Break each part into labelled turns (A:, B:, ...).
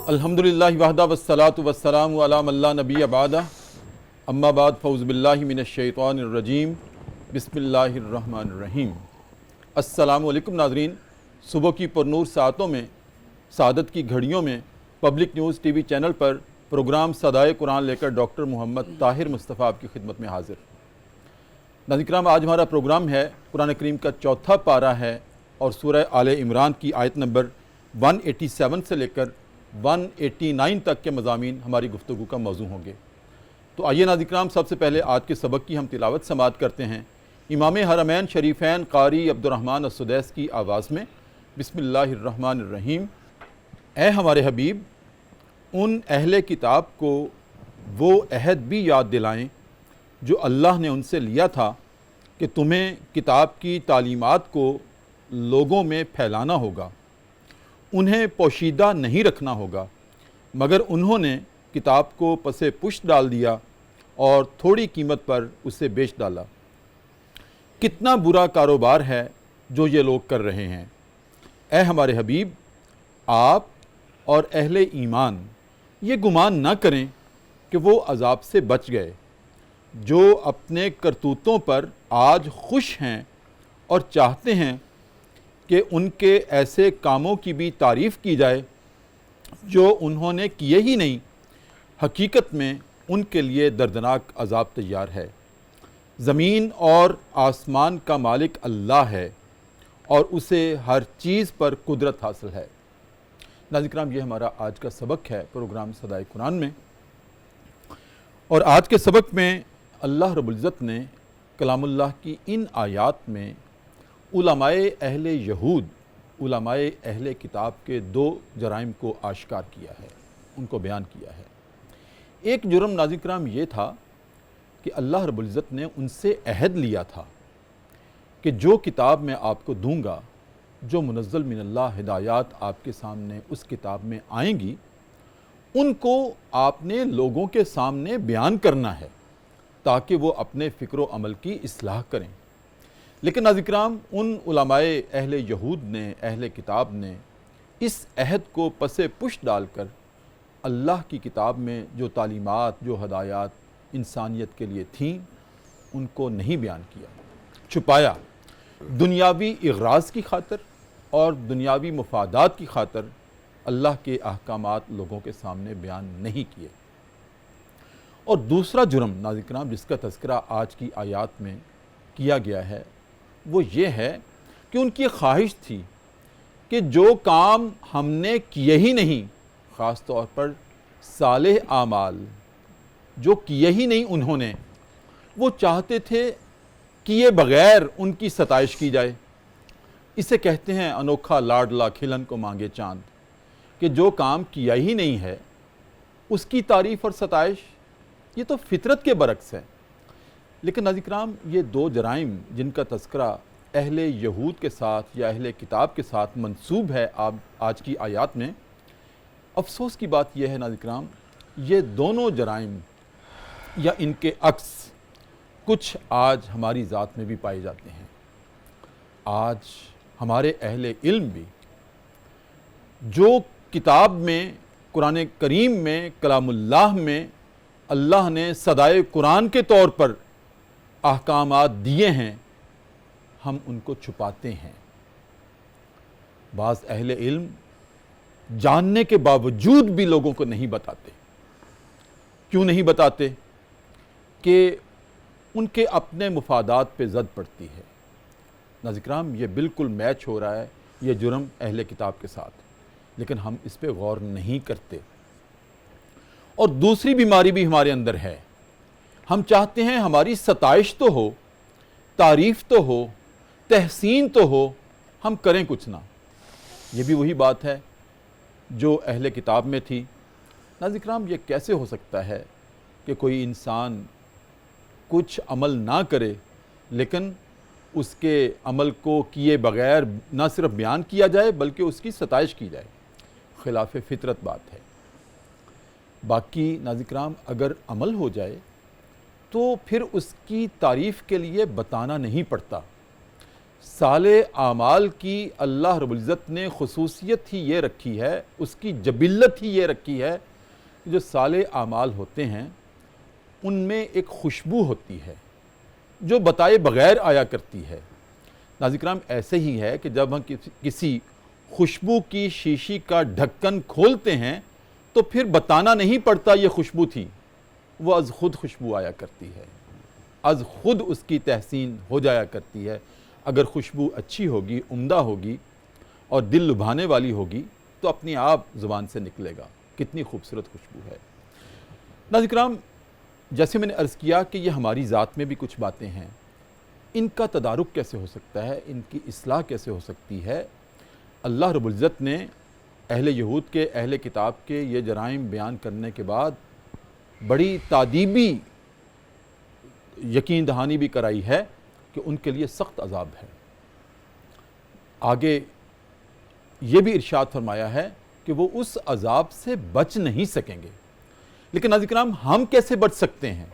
A: الحمدللہ وحدہ والصلاۃ والسلام علی من لا نبی بعدہ اما بعد فاعوذ باللہ من الشیطان الرجیم بسم اللہ الرحمن الرحیم۔ السلام علیکم ناظرین، صبح کی پرنور ساعتوں میں، سعادت کی گھڑیوں میں public news T V channel پر پروگرام صدائے قرآن لے کر ڈاکٹر محمد طاہر مصطفیٰ آپ کی خدمت میں حاضر۔ ناظرین کرام، آج ہمارا پروگرام ہے قرآن کریم کا چوتھا پارہ ہے اور سورہ آل عمران کی آیت نمبر 187 سے لے کر 189 تک کے مضامین ہماری گفتگو کا موضوع ہوں گے۔ تو آئیے ناظرین کرام، سب سے پہلے آج کے سبق کی ہم تلاوت سماعت کرتے ہیں امام حرمین شریفین قاری عبد الرحمن السدیس کی آواز میں۔ بسم اللہ الرحمن الرحیم۔ اے ہمارے حبیب، ان اہل کتاب کو وہ عہد بھی یاد دلائیں جو اللہ نے ان سے لیا تھا کہ تمہیں کتاب کی تعلیمات کو لوگوں میں پھیلانا ہوگا، انہیں پوشیدہ نہیں رکھنا ہوگا، مگر انہوں نے کتاب کو پس پشت ڈال دیا اور تھوڑی قیمت پر اسے بیچ ڈالا۔ کتنا برا کاروبار ہے جو یہ لوگ کر رہے ہیں۔ اے ہمارے حبیب، آپ اور اہل ایمان یہ گمان نہ کریں کہ وہ عذاب سے بچ گئے، جو اپنے کرتوتوں پر آج خوش ہیں اور چاہتے ہیں کہ ان کے ایسے کاموں کی بھی تعریف کی جائے جو انہوں نے کیے ہی نہیں۔ حقیقت میں ان کے لیے دردناک عذاب تیار ہے۔ زمین اور آسمان کا مالک اللہ ہے اور اسے ہر چیز پر قدرت حاصل ہے۔ ناظرین کرام، یہ ہمارا آج کا سبق ہے پروگرام صدائے قرآن میں، اور آج کے سبق میں اللہ رب العزت نے کلام اللہ کی ان آیات میں علماء اہل یہود، علماء اہل کتاب کے دو جرائم کو آشکار کیا ہے، ان کو بیان کیا ہے۔ ایک جرم ناظرین کرام یہ تھا کہ اللہ رب العزت نے ان سے عہد لیا تھا کہ جو کتاب میں آپ کو دوں گا، جو منزل من اللہ ہدایات آپ کے سامنے اس کتاب میں آئیں گی، ان کو آپ نے لوگوں کے سامنے بیان کرنا ہے تاکہ وہ اپنے فکر و عمل کی اصلاح کریں۔ لیکن ناظرین کرام، ان علماء اہل یہود نے، اہل کتاب نے اس عہد کو پس پشت ڈال کر اللہ کی کتاب میں جو تعلیمات، جو ہدایات انسانیت کے لیے تھیں، ان کو نہیں بیان کیا، چھپایا۔ دنیاوی اغراض کی خاطر اور دنیاوی مفادات کی خاطر اللہ کے احکامات لوگوں کے سامنے بیان نہیں کیے۔ اور دوسرا جرم ناظرین کرام جس کا تذکرہ آج کی آیات میں کیا گیا ہے، وہ یہ ہے کہ ان کی خواہش تھی کہ جو کام ہم نے کیے ہی نہیں، خاص طور پر صالح اعمال جو کیے ہی نہیں انہوں نے، وہ چاہتے تھے کیے بغیر ان کی ستائش کی جائے۔ اسے کہتے ہیں انوکھا لاڈلا کھلن کو مانگے چاند، کہ جو کام کیا ہی نہیں ہے اس کی تعریف اور ستائش، یہ تو فطرت کے برعکس ہے۔ لیکن ناظرین کرام، یہ دو جرائم جن کا تذکرہ اہل یہود کے ساتھ یا اہل کتاب کے ساتھ منسوب ہے آج کی آیات میں، افسوس کی بات یہ ہے ناظرین کرام، یہ دونوں جرائم یا ان کے عکس کچھ آج ہماری ذات میں بھی پائے جاتے ہیں۔ آج ہمارے اہل علم بھی جو کتاب میں، قرآن کریم میں، کلام اللہ میں اللہ نے صدائے قرآن کے طور پر احکامات دیے ہیں، ہم ان کو چھپاتے ہیں۔ بعض اہل علم جاننے کے باوجود بھی لوگوں کو نہیں بتاتے۔ کیوں نہیں بتاتے؟ کہ ان کے اپنے مفادات پہ زد پڑتی ہے۔ ناظرین کرام، یہ بالکل میچ ہو رہا ہے یہ جرم اہل کتاب کے ساتھ، لیکن ہم اس پہ غور نہیں کرتے۔ اور دوسری بیماری بھی ہمارے اندر ہے، ہم چاہتے ہیں ہماری ستائش تو ہو، تعریف تو ہو، تحسین تو ہو، ہم کریں کچھ نہ۔ یہ بھی وہی بات ہے جو اہل کتاب میں تھی۔ ناظرین کرام، یہ کیسے ہو سکتا ہے کہ کوئی انسان کچھ عمل نہ کرے لیکن اس کے عمل کو کیے بغیر نہ صرف بیان کیا جائے بلکہ اس کی ستائش کی جائے؟ خلاف فطرت بات ہے۔ باقی ناظرین کرام، اگر عمل ہو جائے تو پھر اس کی تعریف کے لیے بتانا نہیں پڑتا۔ صالح اعمال کی اللہ رب العزت نے خصوصیت ہی یہ رکھی ہے، اس کی جبلت ہی یہ رکھی ہے کہ جو صالح اعمال ہوتے ہیں ان میں ایک خوشبو ہوتی ہے جو بتائے بغیر آیا کرتی ہے۔ ناظرین کرام، ایسے ہی ہے کہ جب ہم کسی خوشبو کی شیشی کا ڈھکن کھولتے ہیں تو پھر بتانا نہیں پڑتا یہ خوشبو تھی، وہ از خود خوشبو آیا کرتی ہے، از خود اس کی تحسین ہو جایا کرتی ہے۔ اگر خوشبو اچھی ہوگی، عمدہ ہوگی اور دل لبھانے والی ہوگی تو اپنی آپ زبان سے نکلے گا۔ کتنی خوبصورت خوشبو ہے۔ ناظرین کرام، جیسے میں نے عرض کیا کہ یہ ہماری ذات میں بھی کچھ باتیں ہیں، ان کا تدارک کیسے ہو سکتا ہے، ان کی اصلاح کیسے ہو سکتی ہے؟ اللہ رب العزت نے اہل یہود کے، اہل کتاب کے یہ جرائم بیان کرنے کے بعد بڑی تادیبی یقین دہانی بھی کرائی ہے کہ ان کے لیے سخت عذاب ہے۔ آگے یہ بھی ارشاد فرمایا ہے کہ وہ اس عذاب سے بچ نہیں سکیں گے۔ لیکن ناظرین کرام، ہم کیسے بچ سکتے ہیں؟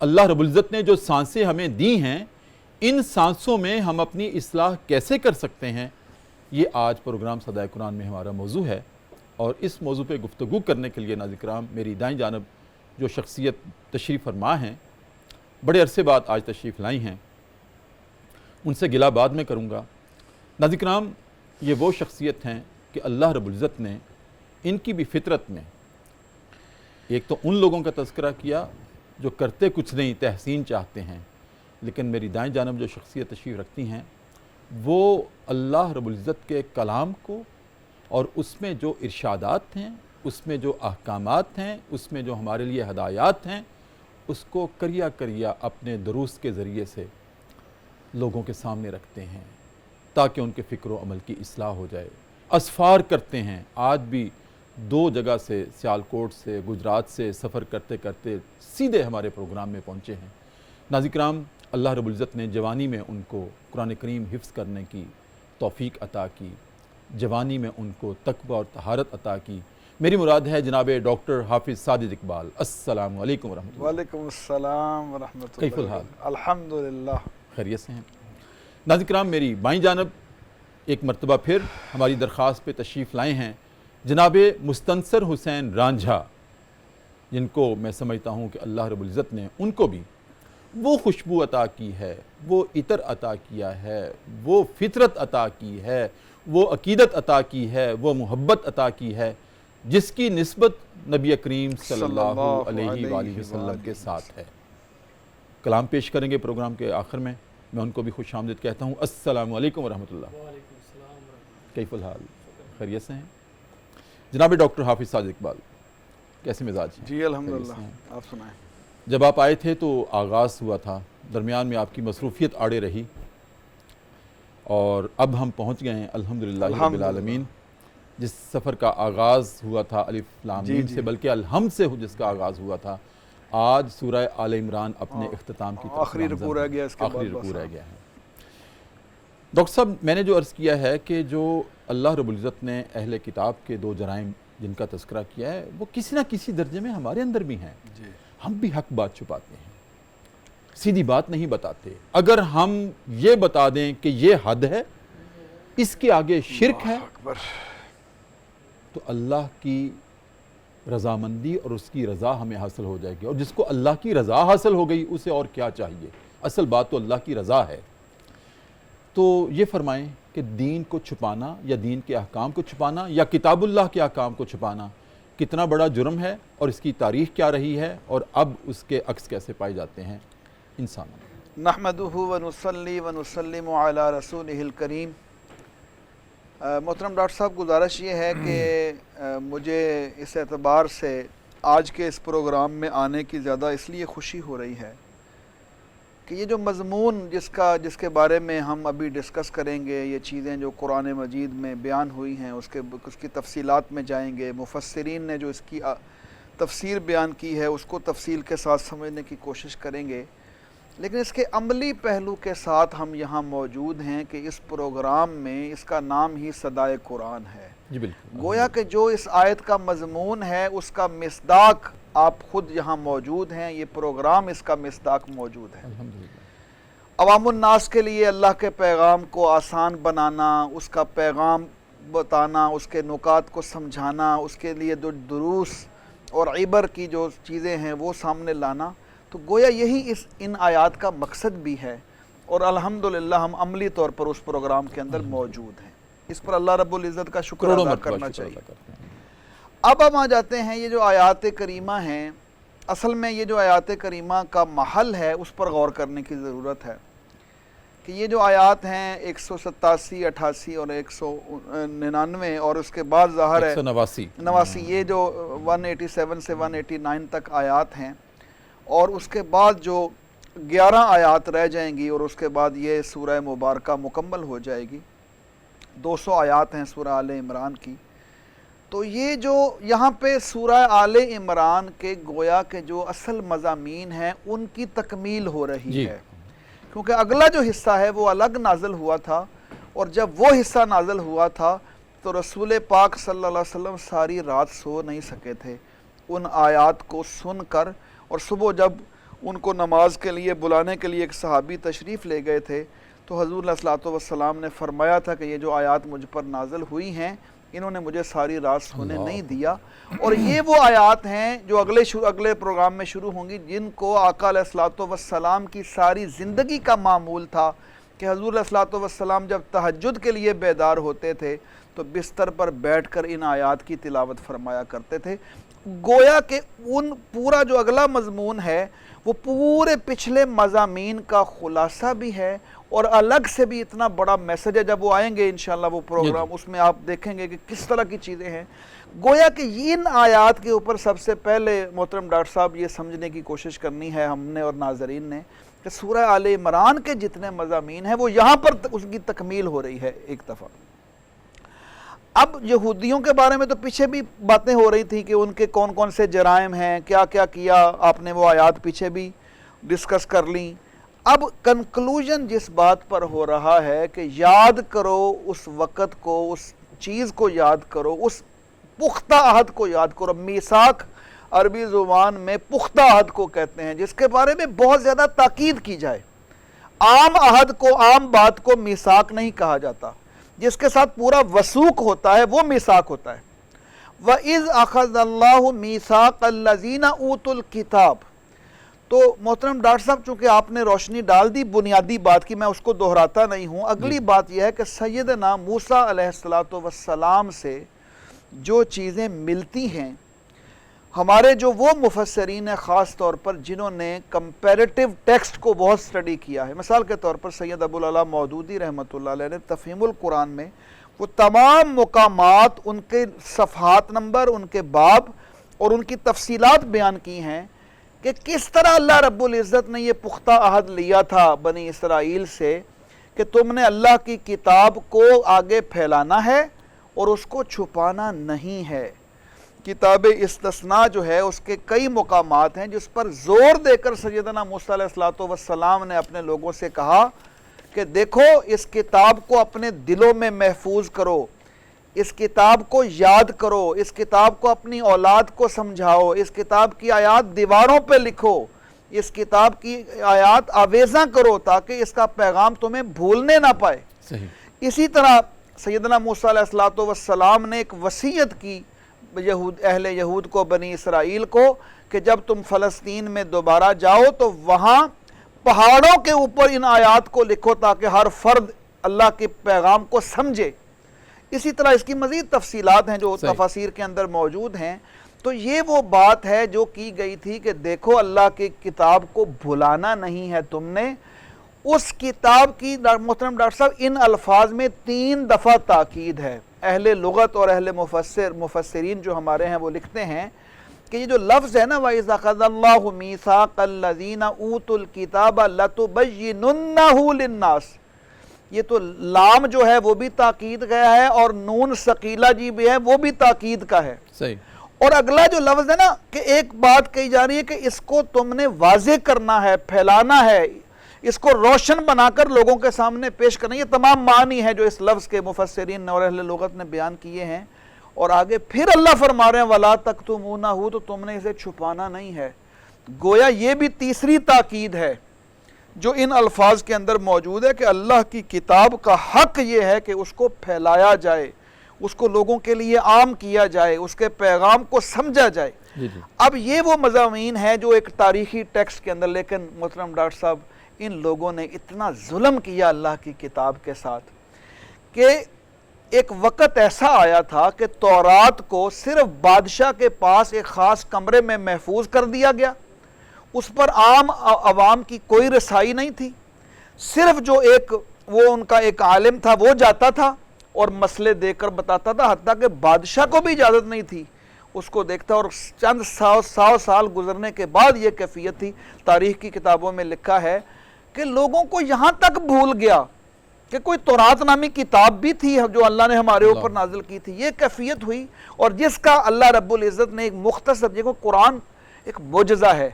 A: اللہ رب العزت نے جو سانسیں ہمیں دی ہیں، ان سانسوں میں ہم اپنی اصلاح کیسے کر سکتے ہیں؟ یہ آج پروگرام صدائے قرآن میں ہمارا موضوع ہے، اور اس موضوع پہ گفتگو کرنے کے لیے ناظرین کرام میری دائیں جانب جو شخصیت تشریف فرما ہیں، بڑے عرصے بعد آج تشریف لائی ہیں، ان سے گلہ بعد میں کروں گا۔ ناظرین کرام، یہ وہ شخصیت ہیں کہ اللہ رب العزت نے ان کی بھی فطرت میں ایک تو ان لوگوں کا تذکرہ کیا جو کرتے کچھ نہیں، تحسین چاہتے ہیں، لیکن میری دائیں جانب جو شخصیت تشریف رکھتی ہیں وہ اللہ رب العزت کے کلام کو اور اس میں جو ارشادات ہیں، اس میں جو احکامات ہیں، اس میں جو ہمارے لیے ہدایات ہیں، اس کو کریا کریا اپنے دروس کے ذریعے سے لوگوں کے سامنے رکھتے ہیں تاکہ ان کے فکر و عمل کی اصلاح ہو جائے۔ اسفار کرتے ہیں، آج بھی 2 جگہ سے، سیالکوٹ سے، گجرات سے سفر کرتے کرتے سیدھے ہمارے پروگرام میں پہنچے ہیں۔ ناظرین کرام، اللہ رب العزت نے جوانی میں ان کو قرآن کریم حفظ کرنے کی توفیق عطا کی، جوانی میں ان کو تقوی اور طہارت عطا کی۔ میری مراد ہے جناب ڈاکٹر حافظ ساجد اقبال۔ السلام علیکم ورحمۃ اللہ۔
B: وعلیکم السلام ورحمۃ اللہ۔
A: کیف الحال؟
B: الحمدللہ،
A: خیریت سے ہیں؟ ناظرین کرام، میری بائیں جانب ایک مرتبہ پھر ہماری درخواست پہ تشریف لائے ہیں جناب مستنصر حسین رانجھا، جن کو میں سمجھتا ہوں کہ اللہ رب العزت نے ان کو بھی وہ خوشبو عطا کی ہے، وہ عطر عطا کیا ہے، وہ فطرت عطا کی ہے، وہ عقیدت عطا کی ہے، وہ محبت عطا کی ہے جس کی نسبت نبی کریم صلی اللہ علیہ وآلہ وسلم کے ساتھ ہے۔ کلام پیش کریں گے پروگرام کے آخر میں ان کو بھی خوش آمدید کہتا ہوں۔ السلام علیکم ورحمۃ اللہ۔ کیف الحال؟ خیریت سے ہیں؟ جناب ڈاکٹر حافظ ساجد اقبال، کیسے مزاج ہیں؟
B: جی الحمدللہ، آپ سنائیں۔
A: جب آپ آئے تھے تو آغاز ہوا تھا، درمیان میں آپ کی مصروفیت آڑے رہی، اور اب ہم پہنچ گئے ہیں الحمدللہ رب العالمین، جس سفر کا آغاز ہوا تھا الف لام میم سے، بلکہ الحمد سے جس کا آغاز ہوا تھا، آج سورہ آل عمران اپنے اختتام کی طرف
B: آخری رکوع رہ گیا، اس کے بعد
A: آخری رکوع رہ گیا ہے۔ ڈاکٹر صاحب، میں نے جو عرض کیا ہے کہ جو اللہ رب العزت نے اہل کتاب کے 2 جرائم جن کا تذکرہ کیا ہے وہ کسی نہ کسی درجے میں ہمارے اندر بھی ہیں۔ ہم بھی حق بات چھپاتے ہیں، سیدھی بات نہیں بتاتے۔ اگر ہم یہ بتا دیں کہ یہ حد ہے، اس کے آگے شرک ہے، تو اللہ کی رضامندی اور اس کی رضا ہمیں حاصل ہو جائے گی، اور جس کو اللہ کی رضا حاصل ہو گئی اسے اور کیا چاہیے؟ اصل بات تو اللہ کی رضا ہے۔ تو یہ فرمائیں کہ دین کو چھپانا یا دین کے احکام کو چھپانا یا کتاب اللہ کے احکام کو چھپانا کتنا بڑا جرم ہے، اور اس کی تاریخ کیا رہی ہے، اور اب اس کے عکس کیسے پائے جاتے ہیں انسانوں میں؟
B: نحمدہ ونصلی ونسلم علی رسولہ الکریم۔ محترم ڈاکٹر صاحب، گزارش یہ ہے کہ مجھے اس اعتبار سے آج کے اس پروگرام میں آنے کی زیادہ اس لیے خوشی ہو رہی ہے کہ یہ جو مضمون جس کے بارے میں ہم ابھی ڈسکس کریں گے، یہ چیزیں جو قرآن مجید میں بیان ہوئی ہیں، اس کی تفصیلات میں جائیں گے، مفسرین نے جو اس کی تفسیر بیان کی ہے اس کو تفصیل کے ساتھ سمجھنے کی کوشش کریں گے، لیکن اس کے عملی پہلو کے ساتھ ہم یہاں موجود ہیں کہ اس پروگرام میں اس کا نام ہی صدائے قرآن ہے۔
A: جی بالکل،
B: گویا کہ جو اس آیت کا مضمون ہے اس کا مصداق آپ خود یہاں موجود ہیں، یہ پروگرام اس کا مصداق موجود ہے۔
A: الحمدللہ۔
B: عوام الناس کے لیے اللہ کے پیغام کو آسان بنانا، اس کا پیغام بتانا، اس کے نکات کو سمجھانا، اس کے لیے دروس اور عبر کی جو چیزیں ہیں وہ سامنے لانا، تو گویا یہی ان آیات کا مقصد بھی ہے، اور الحمدللہ ہم عملی طور پر اس پروگرام کے اندر موجود ہیں۔ اس پر اللہ رب العزت کا شکر ادا کرنا چاہیے۔ اب ہم آ جاتے ہیں یہ جو آیات کریمہ ہیں، اصل میں یہ جو آیات کریمہ کا محل ہے اس پر غور کرنے کی ضرورت ہے کہ یہ جو آیات ہیں 187، 88 اور 199 اور اس کے بعد ظاہر ہے 89، یہ جو 187 سے 189 تک آیات ہیں، اور اس کے بعد جو 11 آیات رہ جائیں گی اور اس کے بعد یہ سورہ مبارکہ مکمل ہو جائے گی۔ 200 آیات ہیں سورہ آل عمران کی۔ تو یہ جو یہاں پہ سورہ آل عمران کے گویا کے جو اصل مضامین ہیں ان کی تکمیل ہو رہی ہے، کیونکہ اگلا جو حصہ ہے وہ الگ نازل ہوا تھا، اور جب وہ حصہ نازل ہوا تھا تو رسول پاک صلی اللہ علیہ وسلم ساری رات سو نہیں سکے تھے ان آیات کو سن کر، اور صبح جب ان کو نماز کے لیے بلانے کے لیے ایک صحابی تشریف لے گئے تھے تو حضور علیہ الصلوۃ والسلام نے فرمایا تھا کہ یہ جو آیات مجھ پر نازل ہوئی ہیں انہوں نے مجھے ساری رات سونے نہیں دیا، اور یہ وہ آیات ہیں جو اگلے پروگرام میں شروع ہوں گی، جن کو آقا علیہ الصلوۃ والسلام کی ساری زندگی کا معمول تھا کہ حضور علیہ الصلوۃ والسلام جب تہجد کے لیے بیدار ہوتے تھے تو بستر پر بیٹھ کر ان آیات کی تلاوت فرمایا کرتے تھے۔ گویا کہ ان پورا جو اگلا مضمون ہے وہ پورے پچھلے مضامین کا خلاصہ بھی ہے، اور الگ سے بھی اتنا بڑا میسج ہے۔ جب وہ آئیں گے انشاءاللہ وہ پروگرام، اس میں آپ دیکھیں گے کہ کس طرح کی چیزیں ہیں۔ گویا کہ ان آیات کے اوپر سب سے پہلے محترم ڈاکٹر صاحب یہ سمجھنے کی کوشش کرنی ہے ہم نے اور ناظرین نے کہ سورہ آل عمران کے جتنے مضامین ہیں وہ یہاں پر اس کی تکمیل ہو رہی ہے ایک دفعہ۔ اب یہودیوں کے بارے میں تو پیچھے بھی باتیں ہو رہی تھیں کہ ان کے کون کون سے جرائم ہیں، کیا کیا کیا، آپ نے وہ آیات پیچھے بھی ڈسکس کر لیں۔ اب کنکلوژن جس بات پر ہو رہا ہے کہ یاد کرو اس وقت کو، اس چیز کو یاد کرو، اس پختہ عہد کو یاد کرو۔ میثاق عربی زبان میں پختہ عہد کو کہتے ہیں، جس کے بارے میں بہت زیادہ تاکید کی جائے۔ عام عہد کو، عام بات کو میثاق نہیں کہا جاتا، جس کے ساتھ پورا وثوق ہوتا ہے وہ میثاق ہوتا ہے۔ وَإِذْ أَخَذَ اللَّهُ مِيثَاقَ الَّذِينَ أُوتُوا الْكِتَابَ۔ تو محترم ڈاکٹر صاحب چونکہ آپ نے روشنی ڈال دی بنیادی بات کی، میں اس کو دہراتا نہیں ہوں۔ اگلی بات یہ ہے کہ سیدنا موسیٰ علیہ السلام سے جو چیزیں ملتی ہیں، ہمارے جو وہ مفسرین ہیں خاص طور پر جنہوں نے کمپیریٹیو ٹیکسٹ کو بہت سٹڈی کیا ہے، مثال کے طور پر سید ابوالعلا مودودی رحمۃ اللہ علیہ نے تفہیم القرآن میں وہ تمام مقامات، ان کے صفحات نمبر، ان کے باب اور ان کی تفصیلات بیان کی ہیں کہ کس طرح اللہ رب العزت نے یہ پختہ عہد لیا تھا بنی اسرائیل سے کہ تم نے اللہ کی کتاب کو آگے پھیلانا ہے اور اس کو چھپانا نہیں ہے۔ کتاب استثناء جو ہے اس کے کئی مقامات ہیں جس پر زور دے کر سیدنا موسیٰ علیہ السلام نے اپنے لوگوں سے کہا کہ دیکھو اس کتاب کو اپنے دلوں میں محفوظ کرو، اس کتاب کو یاد کرو، اس کتاب کو اپنی اولاد کو سمجھاؤ، اس کتاب کی آیات دیواروں پہ لکھو، اس کتاب کی آیات آویزاں کرو تاکہ اس کا پیغام تمہیں بھولنے نہ پائے۔ صحیح۔ اسی طرح سیدنا موسیٰ علیہ السلام نے ایک وصیت کی اہل یہود کو، بنی اسرائیل کو، کہ جب تم فلسطین میں دوبارہ جاؤ تو وہاں پہاڑوں کے اوپر ان آیات کو لکھو تاکہ ہر فرد اللہ کے پیغام کو سمجھے۔ اسی طرح اس کی مزید تفصیلات ہیں جو تفاسیر کے اندر موجود ہیں۔ تو یہ وہ بات ہے جو کی گئی تھی کہ دیکھو اللہ کی کتاب کو بھلانا نہیں ہے تم نے۔ اس کتاب کی محترم ڈاکٹر صاحب ان الفاظ میں 3 دفعہ تاکید ہے۔ اہل لغت اور اہل مفسرین جو ہمارے ہیں وہ لکھتے ہیں کہ یہ جو لفظ ہے نا وَإِذْ أَخَذَ اللَّهُ مِيثَاقَ الَّذِينَ أُوتُوا الْكِتَابَ لَتُبَيِّنُنَّهُ لِلنَّاسِ، یہ تو لام جو ہے وہ بھی تاکید گیا ہے اور نون ثقیلہ جی بھی ہے وہ بھی تاکید کا ہے۔ صحیح۔ اور اگلا جو لفظ ہے نا کہ ایک بات کہی جا رہی ہے کہ اس کو تم نے واضح کرنا ہے، پھیلانا ہے، اس کو روشن بنا کر لوگوں کے سامنے پیش کرنا۔ یہ تمام معنی ہیں جو اس لفظ کے مفسرین اور اہل لغت نے بیان کیے ہیں۔ اور آگے پھر اللہ فرما رہے ہیں وَلَا تَكْتُمُونَهُ، تو تم نے اسے چھپانا نہیں ہے۔ گویا یہ بھی تیسری تاکید ہے جو ان الفاظ کے اندر موجود ہے کہ اللہ کی کتاب کا حق یہ ہے کہ اس کو پھیلایا جائے، اس کو لوگوں کے لیے عام کیا جائے، اس کے پیغام کو سمجھا جائے۔ اب یہ وہ مضامین ہیں جو ایک تاریخی ٹیکسٹ کے اندر، لیکن محترم ڈاکٹر صاحب ان لوگوں نے اتنا ظلم کیا اللہ کی کتاب کے ساتھ کہ ایک وقت ایسا آیا تھا کہ تورات کو صرف بادشاہ کے پاس ایک خاص کمرے میں محفوظ کر دیا گیا، اس پر عام عوام کی کوئی رسائی نہیں تھی، صرف جو وہ ان کا ایک عالم تھا وہ جاتا تھا اور مسئلے دے کر بتاتا تھا، حتیٰ کہ بادشاہ کو بھی اجازت نہیں تھی اس کو دیکھتا، اور چند سو سال گزرنے کے بعد یہ کیفیت تھی۔ تاریخ کی کتابوں میں لکھا ہے کہ لوگوں کو یہاں تک بھول گیا کہ کوئی تورات نامی کتاب بھی تھی جو اللہ نے ہمارے اوپر نازل کی تھی۔ یہ کیفیت ہوئی، اور جس کا اللہ رب العزت نے ایک مختصر، دیکھو قرآن ایک معجزہ ہے،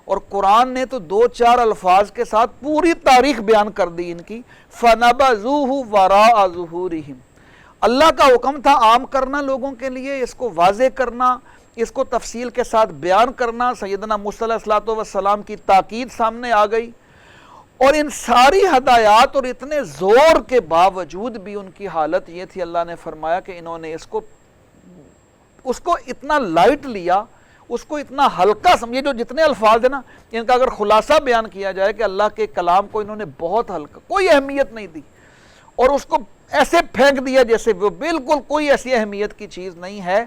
B: اور قرآن نے تو 2-4 الفاظ کے ساتھ پوری تاریخ بیان کر دی ان کی۔ فَنَبَذُوهُ وَرَاءَ ظُهُورِهِمْ، اللہ کا حکم تھا عام کرنا لوگوں کے لیے، اس کو واضح کرنا، اس کو تفصیل کے ساتھ بیان کرنا۔ سیدنا موسیٰ علیہ السلام کی تاکید سامنے آ گئی، اور ان ساری ہدایات اور اتنے زور کے باوجود بھی ان کی حالت یہ تھی، اللہ نے فرمایا کہ انہوں نے اس کو اتنا لائٹ لیا، اس کو اتنا ہلکا سمجھے۔ جو جتنے الفاظ ہیں نا، ان کا اگر خلاصہ بیان کیا جائے کہ اللہ کے کلام کو انہوں نے بہت ہلکا، کوئی اہمیت نہیں دی، اور اس کو ایسے پھینک دیا جیسے وہ بالکل کوئی ایسی اہمیت کی چیز نہیں ہے۔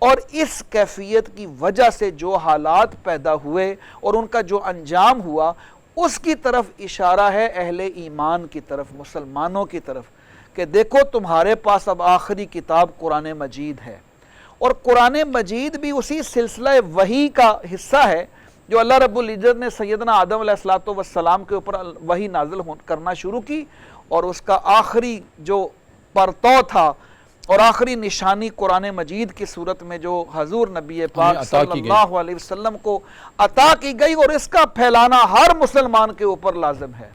B: اور اس کیفیت کی وجہ سے جو حالات پیدا ہوئے اور ان کا جو انجام ہوا، اس کی طرف اشارہ ہے اہل ایمان کی طرف، مسلمانوں کی طرف، کہ دیکھو تمہارے پاس اب آخری کتاب قرآن مجید ہے، اور قرآن مجید بھی اسی سلسلہ وحی کا حصہ ہے جو اللہ رب العزت نے سیدنا آدم علیہ السلام کے اوپر وحی نازل کرنا شروع کی، اور اس کا آخری جو پرتو تھا اور آخری نشانی قرآن مجید کی صورت میں جو حضور نبی پاک صلی اللہ علیہ وسلم کو عطا کی گئی، اور اس کا پھیلانا ہر مسلمان کے اوپر لازم ہے۔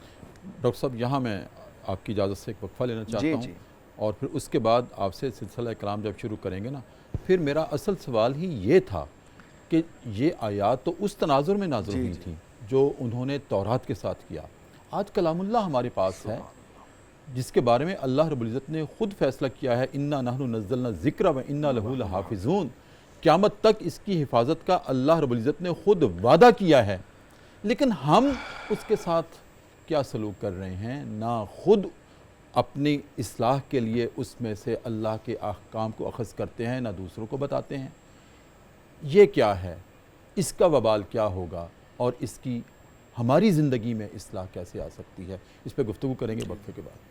A: ڈاکٹر صاحب یہاں میں آپ کی اجازت سے ایک وقفہ لینا چاہتا ہوں، اور پھر اس کے بعد آپ سے سلسلہ کلام جب شروع کریں گے نا، پھر میرا اصل سوال ہی یہ تھا کہ یہ آیات تو اس تناظر میں نازل ہوئی تھیں جو انہوں نے تورات کے ساتھ کیا۔ آج کلام اللہ ہمارے پاس ہے، جس کے بارے میں اللہ رب العزت نے خود فیصلہ کیا ہے، اِنَّا نَحْنُ نَزَّلْنَا الذِّكْرَ وَإِنَّا لَهُ لَحَافِظُونَ۔ قیامت تک اس کی حفاظت کا اللہ رب العزت نے خود وعدہ کیا ہے، لیکن ہم اس کے ساتھ کیا سلوک کر رہے ہیں؟ نہ خود اپنی اصلاح کے لیے اس میں سے اللہ کے احکام کو اخذ کرتے ہیں، نہ دوسروں کو بتاتے ہیں۔ یہ کیا ہے؟ اس کا وبال کیا ہوگا، اور اس کی ہماری زندگی میں اصلاح کیسے آ سکتی ہے؟ اس پہ گفتگو کریں گے وقفے کے بعد۔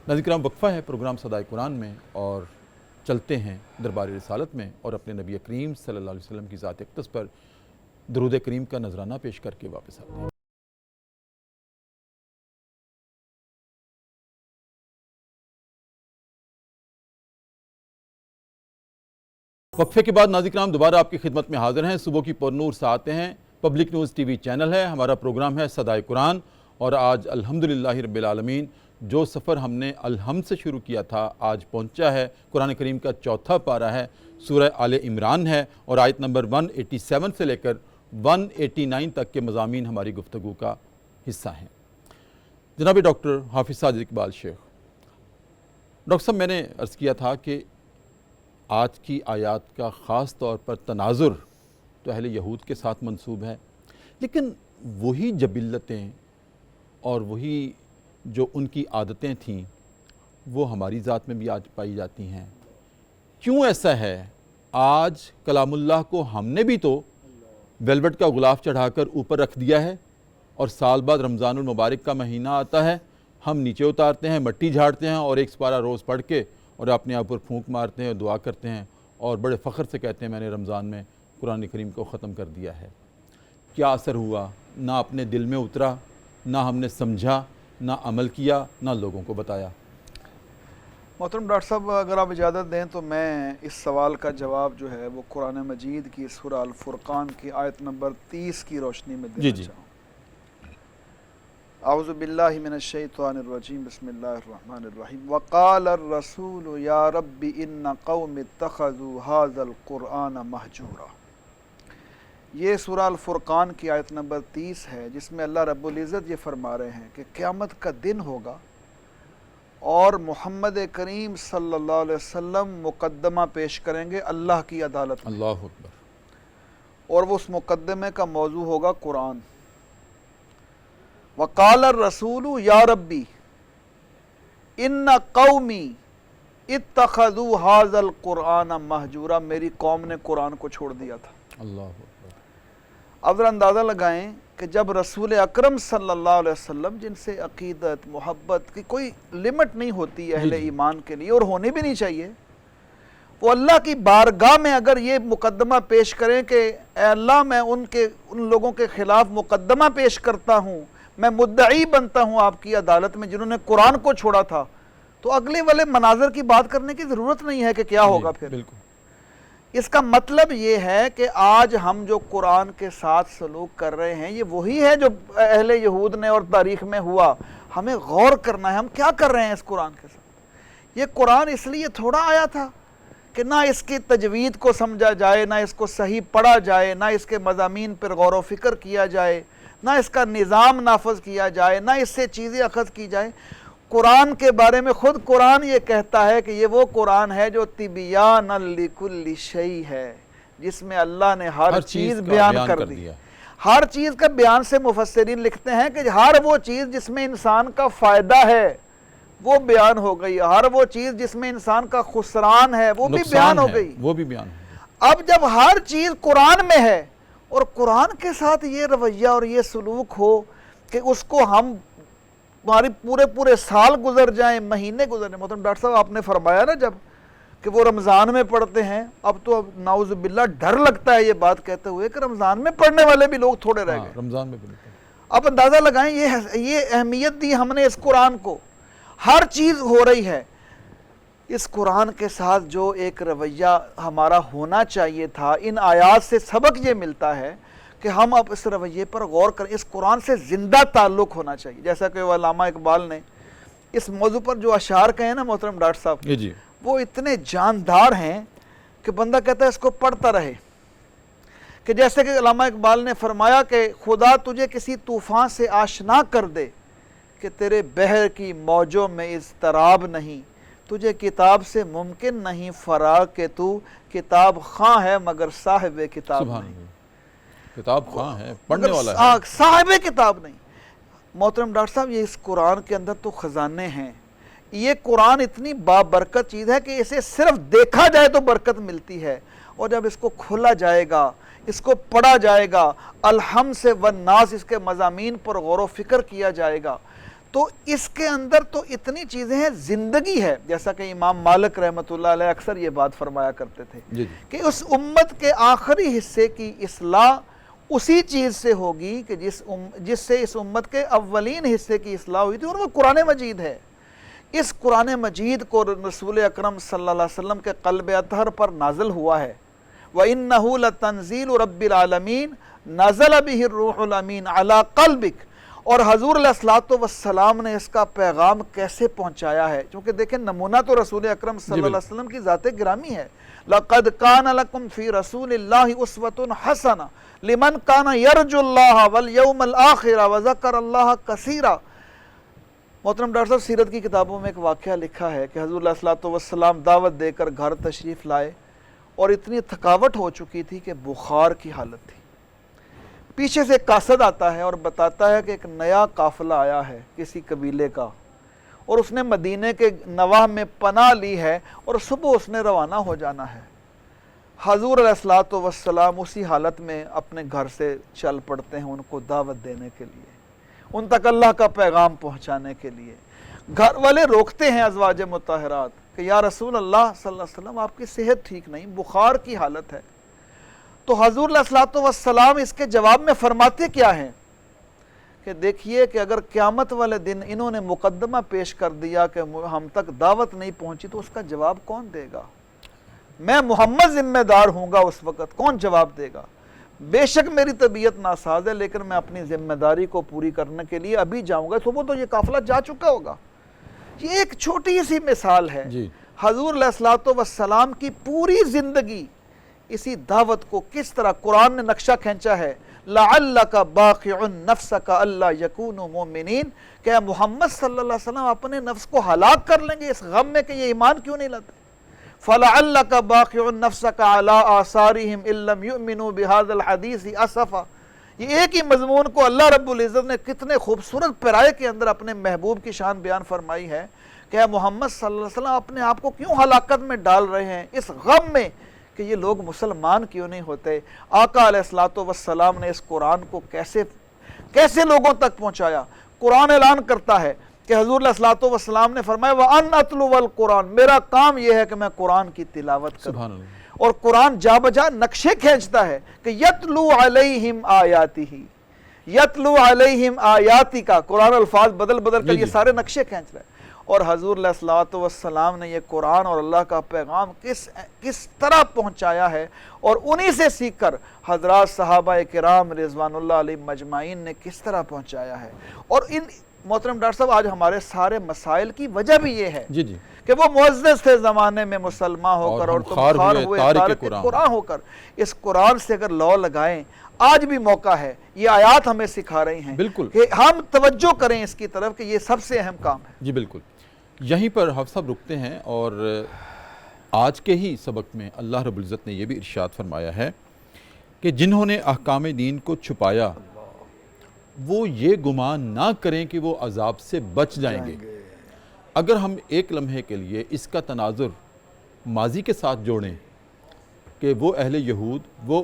A: ناظرین کرام، وقفہ ہے پروگرام صدائے قرآن میں، اور چلتے ہیں دربار رسالت میں، اور اپنے نبی کریم صلی اللہ علیہ وسلم کی ذات اقدس پر درود کریم کا نذرانہ پیش کر کے واپس آتے ہیں۔ وقفے کے بعد ناظرین کرام دوبارہ آپ کی خدمت میں حاضر ہیں۔ صبح کی پرنور ساعتیں ہیں، public news T V channel ہے، ہمارا پروگرام ہے صدائے قرآن، اور آج الحمدللہ رب العالمین جو سفر ہم نے الحمد سے شروع کیا تھا آج پہنچا ہے۔ قرآن کریم کا 4تھا پارہ ہے، سورہ آل عمران ہے، اور آیت نمبر 187 سے لے کر 189 تک کے مضامین ہماری گفتگو کا حصہ ہیں۔ جناب ڈاکٹر حافظ ساجد اقبال شیخ، ڈاکٹر صاحب میں نے عرض کیا تھا کہ آج کی آیات کا خاص طور پر تناظر تو اہل یہود کے ساتھ منسوب ہے، لیکن وہی جبلتیں اور وہی جو ان کی عادتیں تھیں وہ ہماری ذات میں بھی آج پائی جاتی ہیں۔ کیوں ایسا ہے؟ آج کلام اللہ کو ہم نے بھی تو ویلوٹ کا غلاف چڑھا کر اوپر رکھ دیا ہے، اور سال بعد رمضان المبارک کا مہینہ آتا ہے، ہم نیچے اتارتے ہیں، مٹی جھاڑتے ہیں، اور ایک سپارہ روز پڑھ کے اور اپنے آپ پر پھونک مارتے ہیں اور دعا کرتے ہیں، اور بڑے فخر سے کہتے ہیں میں نے رمضان میں قرآن کریم کو ختم کر دیا ہے۔ کیا اثر ہوا؟ نہ اپنے دل میں اترا، نہ ہم نے سمجھا، نہ عمل کیا، نہ لوگوں کو بتایا۔
B: محترم ڈاکٹر صاحب اگر آپ اجازت دیں تو میں اس سوال کا جواب جو ہے وہ قرآن مجید کی سورہ الفرقان کی آیت نمبر 30 کی روشنی میں دینا چاہوں۔ اعوذ باللہ من الشیطان الرجیم، بسم اللہ الرحمن الرحیم۔ وقال الرسول یا رب ان قوم اتخذوا هذا القرآن مہجورا۔ یہ سورہ الفرقان کی آیت نمبر 30 ہے، جس میں اللہ رب العزت یہ فرما رہے ہیں کہ قیامت کا دن ہوگا اور محمد کریم صلی اللہ علیہ وسلم مقدمہ پیش کریں گے اللہ کی عدالت میں،
A: اللہ اکبر،
B: اور وہ اس مقدمے کا موضوع ہوگا قرآن۔ وقال الرسول یا ربی ان قومی اتخذوا ھذا القرآن مہجورا، میری قوم نے قرآن کو چھوڑ دیا تھا۔
A: اللہ اکبر۔
B: اب ذرا اندازہ لگائیں کہ جب رسول اکرم صلی اللہ علیہ وسلم، جن سے عقیدت محبت کی کوئی لمٹ نہیں ہوتی اہل ایمان کے لیے، اور ہونی بھی نہیں چاہیے، وہ اللہ کی بارگاہ میں اگر یہ مقدمہ پیش کریں کہ اے اللہ میں ان لوگوں کے خلاف مقدمہ پیش کرتا ہوں، میں مدعی بنتا ہوں آپ کی عدالت میں جنہوں نے قرآن کو چھوڑا تھا، تو اگلے والے مناظر کی بات کرنے کی ضرورت نہیں ہے کہ کیا ہوگا پھر۔
A: بالکل۔
B: اس کا مطلب یہ ہے کہ آج ہم جو قرآن کے ساتھ سلوک کر رہے ہیں یہ وہی ہے جو اہل یہود نے اور تاریخ میں ہوا۔ ہمیں غور کرنا ہے ہم کیا کر رہے ہیں اس قرآن کے ساتھ۔ یہ قرآن اس لیے تھوڑا آیا تھا کہ نہ اس کی تجوید کو سمجھا جائے، نہ اس کو صحیح پڑھا جائے، نہ اس کے مضامین پر غور و فکر کیا جائے، نہ اس کا نظام نافذ کیا جائے، نہ اس سے چیزیں اخذ کی جائیں۔ قرآن کے بارے میں خود قرآن یہ کہتا ہے کہ یہ وہ قرآن ہے جو طبیان لکل شیء ہے، جس میں اللہ نے ہر چیز بیان کر دی۔ ہر چیز کا بیان سے مفسرین لکھتے ہیں کہ ہر وہ چیز جس میں انسان کا فائدہ ہے وہ بیان ہو گئی، ہر وہ چیز جس میں انسان کا خسران ہے وہ بھی بیان ہو گئی،
A: وہ بھی بیان ہو گئی۔
B: اب جب ہر چیز قرآن میں ہے اور قرآن کے ساتھ یہ رویہ اور یہ سلوک ہو کہ اس کو ہماری پورے سال گزر جائیں، مہینے گزر جائیں۔ محترم ڈاکٹر صاحب آپ نے فرمایا نا جب کہ وہ رمضان میں پڑھتے ہیں، اب تو نعوذ باللہ ڈر لگتا ہے یہ بات کہتے ہوئے کہ رمضان میں پڑھنے والے بھی لوگ تھوڑے رہ گئے۔
A: رمضان میں بالکل۔
B: اب اندازہ لگائیں یہ اہمیت دی ہم نے اس قرآن کو، ہر چیز ہو رہی ہے۔ اس قرآن کے ساتھ جو ایک رویہ ہمارا ہونا چاہیے تھا، ان آیات سے سبق یہ ملتا ہے کہ ہم اب اس رویے پر غور کریں، اس قرآن سے زندہ تعلق ہونا چاہیے۔ جیسا کہ علامہ اقبال نے اس موضوع پر جو اشعار کہے ہیں نا محترم ڈاکٹر صاحب،
A: جی،
B: وہ اتنے جاندار ہیں کہ بندہ کہتا ہے اس کو پڑھتا رہے۔ کہ جیسے کہ علامہ اقبال نے فرمایا کہ خدا تجھے کسی طوفان سے آشنا کر دے کہ تیرے بحر کی موجوں میں اضطراب نہیں، تجھے کتاب سے ممکن نہیں فرار کہ تو کتاب خواں ہے مگر صاحب کتاب نہیں۔
A: کتاب خواں ہے، پڑھنے والا ہے،
B: صاحب کتاب نہیں۔ محترم ڈاکٹر صاحب یہ اس قرآن کے اندر تو خزانے ہیں۔ یہ قرآن اتنی بابرکت چیز ہے کہ اسے صرف دیکھا جائے تو برکت ملتی ہے، اور جب اس کو کھولا جائے گا، اس کو پڑھا جائے گا، الحم سے والناس اس کے مضامین پر غور و فکر کیا جائے گا، تو اس کے اندر تو اتنی چیزیں ہیں، زندگی ہے۔ جیسا کہ امام مالک رحمۃ اللہ علیہ اکثر یہ بات فرمایا کرتے تھے کہ اس امت کے آخری حصے کی اصلاح اسی چیز سے ہوگی کہ جس سے اس امت کے اولین حصے کی اصلاح ہوئی تھی، اور وہ قرآن مجید ہے۔ اس قرآن مجید کو رسول اکرم صلی اللہ علیہ وسلم کے قلب اطہر پر نازل ہوا ہے۔ وَإِنَّهُ لَتَنزِيلُ رَبِّ الْعَالَمِينَ نَزَلَ بِهِ الرُّوحُ الْأَمِينُ عَلَىٰ قَلْبِكَ، اور حضور علیہ الصلوۃ والسلام نے اس کا پیغام کیسے پہنچایا ہے، کیونکہ دیکھیں نمونہ تو رسول اکرم صلی اللہ علیہ وسلم کی ذات گرامی ہے۔ لَقَدْ كَانَ لَكُمْ فِي رَسُولِ اللَّهِ أُسْوَةٌ حَسَنَةٌ لِمَنْ كَانَ يَرْجُو اللَّهَ وَالْيَوْمَ الْآخِرَ وَذَكَرَ اللَّهَ كَثِيرًا۔ محترم ڈاکٹر صاحب سیرت کی کتابوں میں ایک واقعہ لکھا ہے کہ حضور علیہ الصلوۃ والسلام دعوت دے کر گھر تشریف لائے اور اتنی تھکاوٹ ہو چکی تھی کہ بخار کی حالت تھی۔ پیچھے سے ایک قاصد آتا ہے اور بتاتا ہے کہ ایک نیا قافلہ آیا ہے کسی قبیلے کا، اور اس نے مدینے کے نواح میں پناہ لی ہے اور صبح اس نے روانہ ہو جانا ہے۔ حضور علیہ الصلوۃ والسلام اسی حالت میں اپنے گھر سے چل پڑتے ہیں ان کو دعوت دینے کے لیے، ان تک اللہ کا پیغام پہنچانے کے لیے۔ گھر والے روکتے ہیں ازواج مطہرات کہ یا رسول اللہ صلی اللہ علیہ وسلم آپ کی صحت ٹھیک نہیں، بخار کی حالت ہے۔ تو حضور علیہ الصلوۃ والسلام اس کے جواب میں فرماتے کیا ہیں کہ دیکھیے کہ اگر قیامت والے دن انہوں نے مقدمہ پیش کر دیا کہ ہم تک دعوت نہیں پہنچی تو اس کا جواب کون دے گا؟ میں محمد ذمہ دار ہوں گا اس وقت، کون جواب دے گا؟ بے شک میری طبیعت ناساز ہے لیکن میں اپنی ذمہ داری کو پوری کرنے کے لیے ابھی جاؤں گا، صبح تو یہ قافلہ جا چکا ہوگا۔ یہ ایک چھوٹی سی مثال ہے۔ حضور علیہ الصلوۃ والسلام کی پوری زندگی اسی دعوت کو کس طرح قرآن نے نقشہ کھینچا ہے، لعلک باخع نفسک الا یکونوا مؤمنین، کہ محمد صلی اللہ علیہ وسلم اپنے نفس کو ہلاک کر لیں گے اس غم میں کہ یہ ایمان کیوں نہیں لاتے۔ فلعلک باخع نفسک علی آثارہم ان لم یؤمنوا بہذا الحدیث اسفا۔ یہ ایک ہی مضمون کو اللہ رب العزت نے کتنے خوبصورت پیرائے کے اندر اپنے محبوب کی شان بیان فرمائی ہے کہ محمد صلی اللہ علیہ وسلم اپنے آپ کو کیوں ہلاکت میں ڈال رہے ہیں اس غم میں کہ یہ لوگ مسلمان کیوں نہیں ہوتے۔ آقا علیہ الصلوۃ والسلام نے اس قرآن کو کیسے لوگوں تک پہنچایا۔ قرآن اعلان کرتا ہے کہ حضور علیہ الصلوۃ والسلام نے فرمایا وَأَنْ أَتْلُوَ الْقُرْآنَ، میرا کام یہ ہے کہ میں قرآن کی تلاوت کروں۔
A: سبحان اللہ۔
B: اور قرآن جا بجا نقشے کھینچتا ہے کہ یتلو علیہم آیاتہ، یتلو علیہم آیاتی کا قرآن الفاظ بدل کر یہ سارے نقشے کھینچ رہے ہیں۔ اور حضور علیہ الصلوۃ والسلام نے یہ قرآن اور اللہ کا پیغام کس طرح پہنچایا ہے، اور انہی سے سیکھ کر حضرات صحابہ کرام رضوان اللہ علیہ مجمعین نے کس طرح پہنچایا ہے۔ اور ان محترم ڈاکٹر صاحب آج ہمارے سارے مسائل کی وجہ بھی یہ ہے کہ وہ معزز تھے زمانے میں مسلمان ہو کر، اور تم خار ہوئے تارک قرآن ہو کر۔ اس قرآن سے اگر لو لگائیں، آج بھی موقع ہے، یہ آیات ہمیں سکھا رہی ہیں
A: بالکل
B: کہ ہم توجہ کریں اس کی طرف کہ یہ سب سے اہم کام ہے۔
A: جی بالکل، یہیں پر حافظ صاحب رکتے ہیں، اور آج کے ہی سبق میں اللہ رب العزت نے یہ بھی ارشاد فرمایا ہے کہ جنہوں نے احکام دین کو چھپایا وہ یہ گمان نہ کریں کہ وہ عذاب سے بچ جائیں گے۔ اگر ہم ایک لمحے کے لیے اس کا تناظر ماضی کے ساتھ جوڑیں کہ وہ اہل یہود، وہ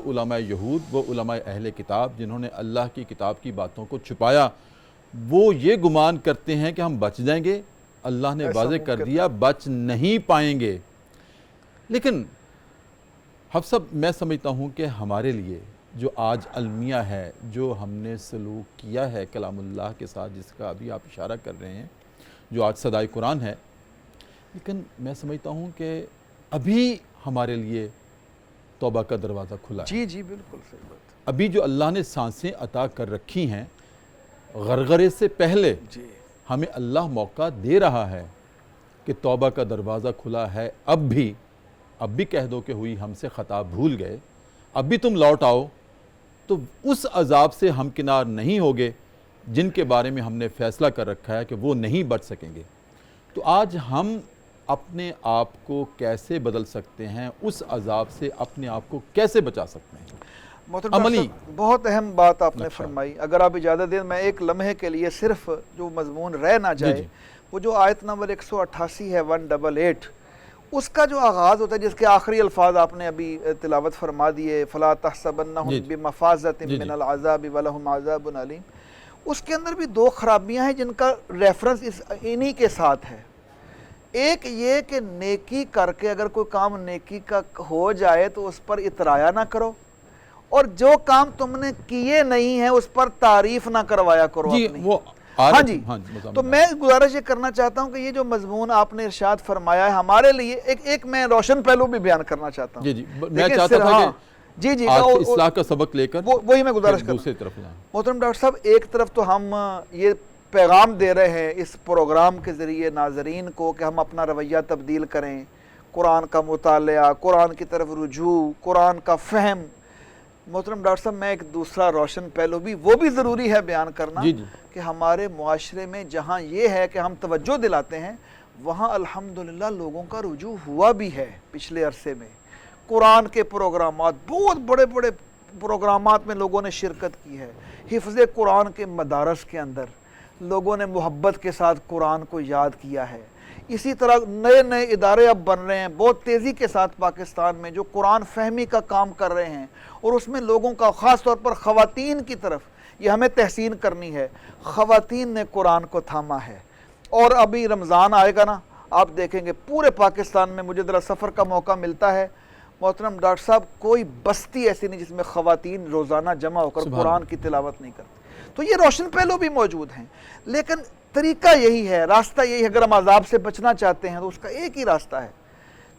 A: علماء اہل کتاب جنہوں نے اللہ کی کتاب کی باتوں کو چھپایا، وہ یہ گمان کرتے ہیں کہ ہم بچ جائیں گے۔ اللہ نے واضح کر دیا بچ نہیں پائیں گے۔ لیکن حافظ صاحب میں سمجھتا ہوں کہ ہمارے لیے جو آج المیہ ہے، جو ہم نے سلوک کیا ہے کلام اللہ کے ساتھ، جس کا ابھی آپ اشارہ کر رہے ہیں، جو آج صدائے قرآن ہے، لیکن میں سمجھتا ہوں کہ ابھی ہمارے لیے توبہ کا دروازہ کھلا ہے۔
B: جی بالکل صحیح بات۔
A: ابھی جو اللہ نے سانسیں عطا کر رکھی ہیں، غرغرے سے پہلے ہمیں اللہ موقع دے رہا ہے کہ توبہ کا دروازہ کھلا ہے۔ اب بھی کہہ دو کہ ہوئی ہم سے خطا، بھول گئے، اب بھی تم لوٹ آؤ، تو اس عذاب سے ہمکنار نہیں ہوگے جن کے بارے میں ہم نے فیصلہ کر رکھا ہے کہ وہ نہیں بچ سکیں گے۔ تو آج ہم اپنے آپ کو کیسے بدل سکتے ہیں، اس عذاب سے اپنے آپ کو کیسے بچا سکتے ہیں؟
B: عملی بہت اہم بات آپ نے فرمائی۔ اگر آپ اجازت دیں میں ایک لمحے کے لیے صرف جو مضمون رہ نہ جائے، وہ جو آیت نمبر 188 ہے 188، اس کا جو آغاز ہوتا ہے، جس کے آخری الفاظ آپ نے ابھی تلاوت فرما دیے، فَلَا تَحْسَبَنَّهُمْ بِمَفَازَةٍ مِّنَ الْعَذَابِ وَلَهُمْ عَذَابٌ عَلِيمٌ، اس کے اندر بھی دو خرابیاں ہیں جن کا ریفرنس انہی کے ساتھ ہے۔ ایک یہ کہ نیکی کر کے اگر کوئی کام نیکی کا ہو جائے تو اس پر اترایا نہ کرو، اور جو کام تم نے کیے نہیں ہیں اس پر تعریف نہ کروایا کرو اپنی۔ ہاں جی، تو میں گزارش یہ کرنا چاہتا ہوں کہ یہ جو مضمون آپ نے ارشاد فرمایا ہے ہمارے لیے ایک میں روشن پہلو بھی بیان کرنا چاہتا ہوں۔
A: جی میں چاہتا تھا کہ آج اصلاح کا سبق لے کر
B: وہی میں گزارش کرتا ہوں۔ محترم ڈاکٹر صاحب، ایک طرف تو ہم یہ پیغام دے رہے ہیں اس پروگرام کے ذریعے ناظرین کو کہ ہم اپنا رویہ تبدیل کریں، قرآن کا مطالعہ، قرآن کی طرف رجوع، قرآن کا فہم۔ محترم ڈاکٹر صاحب، میں ایک دوسرا روشن پہلو بھی وہ بھی ضروری ہے بیان کرنا کہ ہمارے معاشرے میں جہاں یہ ہے کہ ہم توجہ دلاتے ہیں، وہاں الحمدللہ لوگوں کا رجوع ہوا بھی ہے۔ پچھلے عرصے میں قرآن کے پروگرامات، بہت بڑے بڑے پروگرامات میں لوگوں نے شرکت کی ہے۔ حفظ قرآن کے مدارس کے اندر لوگوں نے محبت کے ساتھ قرآن کو یاد کیا ہے۔ اسی طرح نئے ادارے اب بن رہے ہیں بہت تیزی کے ساتھ پاکستان میں، جو قرآن فہمی کا کام کر رہے ہیں، اور اس میں لوگوں کا خاص طور پر خواتین کی طرف یہ ہمیں تحسین کرنی ہے، خواتین نے قرآن کو تھاما ہے۔ اور ابھی رمضان آئے گا نا، آپ دیکھیں گے پورے پاکستان میں، مجھے ذرا سفر کا موقع ملتا ہے محترم ڈاکٹر صاحب، کوئی بستی ایسی نہیں جس میں خواتین روزانہ جمع ہو کر قرآن کی تلاوت نہیں کرتی۔ تو یہ روشن پہلو بھی موجود ہیں، لیکن طریقہ یہی ہے، راستہ یہی ہے۔ اگر ہم عذاب سے بچنا چاہتے ہیں تو اس کا ایک ہی راستہ ہے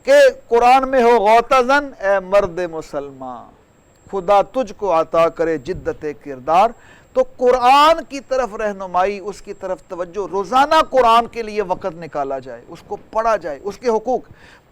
B: کہ قرآن میں ہو غوطہ-زن اے مرد مسلمان، خدا تجھ کو عطا کرے جدت کردار۔ تو قرآن کی طرف رہنمائی، اس کی طرف توجہ، روزانہ قرآن کے لیے وقت نکالا جائے، اس کو پڑھا جائے، اس کے حقوق۔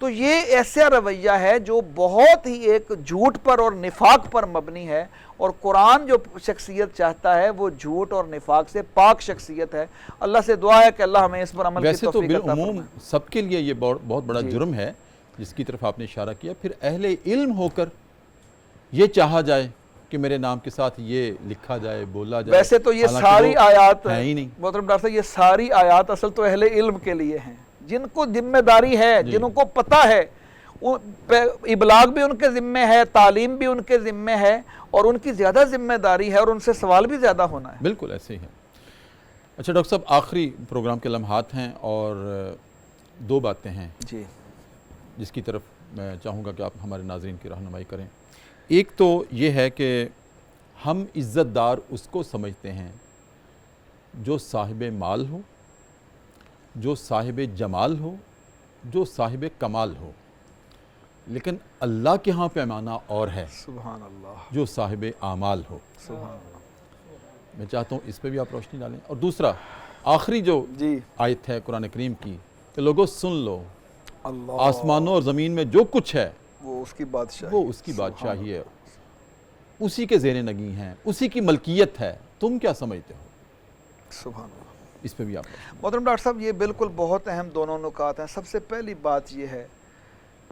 B: تو یہ ایسا رویہ ہے جو بہت ہی ایک جھوٹ پر اور نفاق پر مبنی ہے، اور قرآن جو شخصیت چاہتا ہے وہ جھوٹ اور نفاق سے پاک شخصیت ہے۔ اللہ سے دعا ہے کہ اللہ ہمیں اس پر عمل کی
A: ویسے تو
B: توفیق عطا
A: بالعموم
B: فرمائے۔
A: سب کے لیے یہ بہت بڑا جرم ہے جس کی طرف آپ نے اشارہ کیا، پھر اہل علم ہو کر یہ چاہا جائے کہ میرے نام کے ساتھ یہ لکھا جائے، بولا جائے۔
B: ویسے تو یہ
A: حالانکہ
B: ساری
A: وہ
B: آیات
A: ہے ہی نہیں۔
B: محترم ڈاکٹر صاحب، یہ ساری آیات اصل تو اہل علم کے لیے ہیں، جن کو ذمہ داری ہے، جنہوں کو پتہ ہے، ابلاغ بھی ان کے ذمہ ہے، تعلیم بھی ان کے ذمہ ہے، اور ان کی زیادہ ذمہ داری ہے، اور ان سے سوال بھی زیادہ ہونا ہے۔
A: بالکل ایسے ہی ہے۔ اچھا ڈاکٹر صاحب، آخری پروگرام کے لمحات ہیں اور دو باتیں ہیں
B: جی
A: جس کی طرف میں چاہوں گا کہ آپ ہمارے ناظرین کی رہنمائی کریں۔ ایک تو یہ ہے کہ ہم عزت دار اس کو سمجھتے ہیں جو صاحب مال ہو، جو صاحب جمال ہو، جو صاحب کمال ہو، لیکن اللہ کے ہاں پیمانہ اور ہے،
B: سبحان اللہ،
A: جو صاحب اعمال ہو۔
B: سبحان اللہ۔
A: میں چاہتا ہوں اس پہ بھی آپ روشنی ڈالیں۔ اور دوسرا آخری جو
B: جی
A: آیت ہے قرآن کریم کی کہ لوگوں سن لو،
B: اللہ،
A: آسمانوں اور زمین میں جو کچھ ہے
B: وہ اس کی بادشاہی،
A: وہ اس کی بادشاہی ہے، اسی کے زیر نگیں ہیں، اسی کی ملکیت ہے، تم کیا سمجھتے ہو؟
B: سبحان اللہ۔
A: اس پہ بھی آپ
B: محترم ڈاکٹر صاحب، یہ بالکل بہت اہم دونوں نکات ہیں۔ سب سے پہلی بات یہ ہے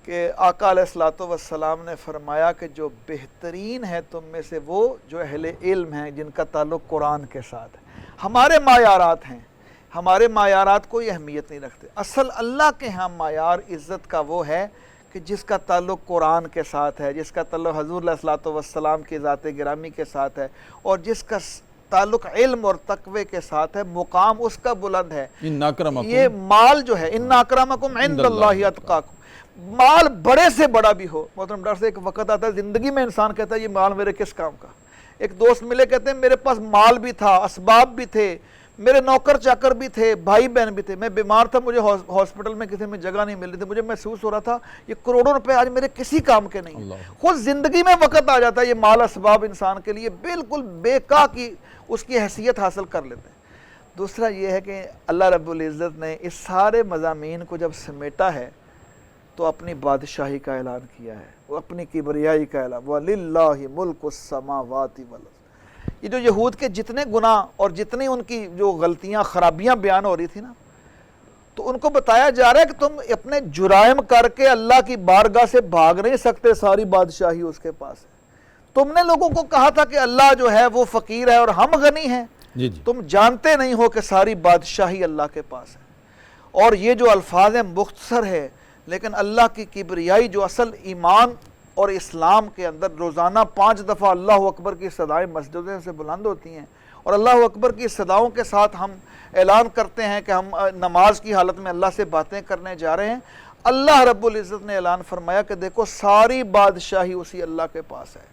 B: کہ آقا علیہ الصلوۃ والسلام نے فرمایا کہ جو بہترین ہے تم میں سے وہ جو اہل علم ہیں، جن کا تعلق قرآن کے ساتھ ہے۔ ہمارے معیارات ہیں، ہمارے معیارات کوئی اہمیت نہیں رکھتے۔ اصل اللہ کے ہاں معیار عزت کا وہ ہے کہ جس کا تعلق قرآن کے ساتھ ہے، جس کا تعلق حضور علیہ الصلوۃ والسلام کی ذات گرامی کے ساتھ ہے، اور جس کا تعلق علم اور تقوی کے ساتھ ہے، مقام اس کا بلند ہے۔
A: ان اکرمکم
B: یہ مال جو ہے، ان اکرمکم عند اللہ اتقاکم، مال بڑے سے بڑا بھی ہو۔ محترم ڈاکٹر سے ایک وقت آتا ہے زندگی میں انسان کہتا ہے یہ مال میرے کس کام کا۔ ایک دوست ملے کہتے ہیں میرے پاس مال بھی تھا، اسباب بھی تھے، میرے نوکر چاکر بھی تھے، بھائی بہن بھی تھے، میں بیمار تھا، مجھے ہاسپٹل میں کسی میں جگہ نہیں مل رہی تھی، مجھے محسوس ہو رہا تھا یہ کروڑوں روپے آج میرے کسی کام کے نہیں ہیں۔ خود زندگی میں وقت آ جاتا ہے یہ مال اسباب انسان کے لیے بالکل بیکا کی اس کی حیثیت حاصل کر لیتے ہیں۔ دوسرا یہ ہے کہ اللہ رب العزت نے اس سارے مضامین کو جب سمیٹا ہے تو اپنی بادشاہی کا اعلان کیا ہے، وہ اپنی کبریائی کا اعلان، وَلِلَّهِ مُلْكُ السَّمَاوَاتِ وَالْأَرْضِ۔ یہ جو یہود کے جتنے گناہ اور جتنی ان کی جو غلطیاں خرابیاں بیان ہو رہی تھی نا، تو ان کو بتایا جا رہا ہے کہ تم اپنے جرائم کر کے اللہ کی بارگاہ سے بھاگ نہیں سکتے، ساری بادشاہی اس کے پاس ہے۔ تم نے لوگوں کو کہا تھا کہ اللہ جو ہے وہ فقیر ہے اور ہم غنی ہیں، تم جانتے نہیں ہو کہ ساری بادشاہی اللہ کے پاس ہے۔ اور یہ جو الفاظ ہیں مختصر ہے، لیکن اللہ کی کبریائی جو اصل ایمان اور اسلام کے اندر روزانہ 5 دفعہ اللہ اکبر کی صدائیں مسجدوں سے بلند ہوتی ہیں، اور اللہ اکبر کی صداؤں کے ساتھ ہم اعلان کرتے ہیں کہ ہم نماز کی حالت میں اللہ سے باتیں کرنے جا رہے ہیں۔ اللہ رب العزت نے اعلان فرمایا کہ دیکھو ساری بادشاہی اسی اللہ کے پاس ہے۔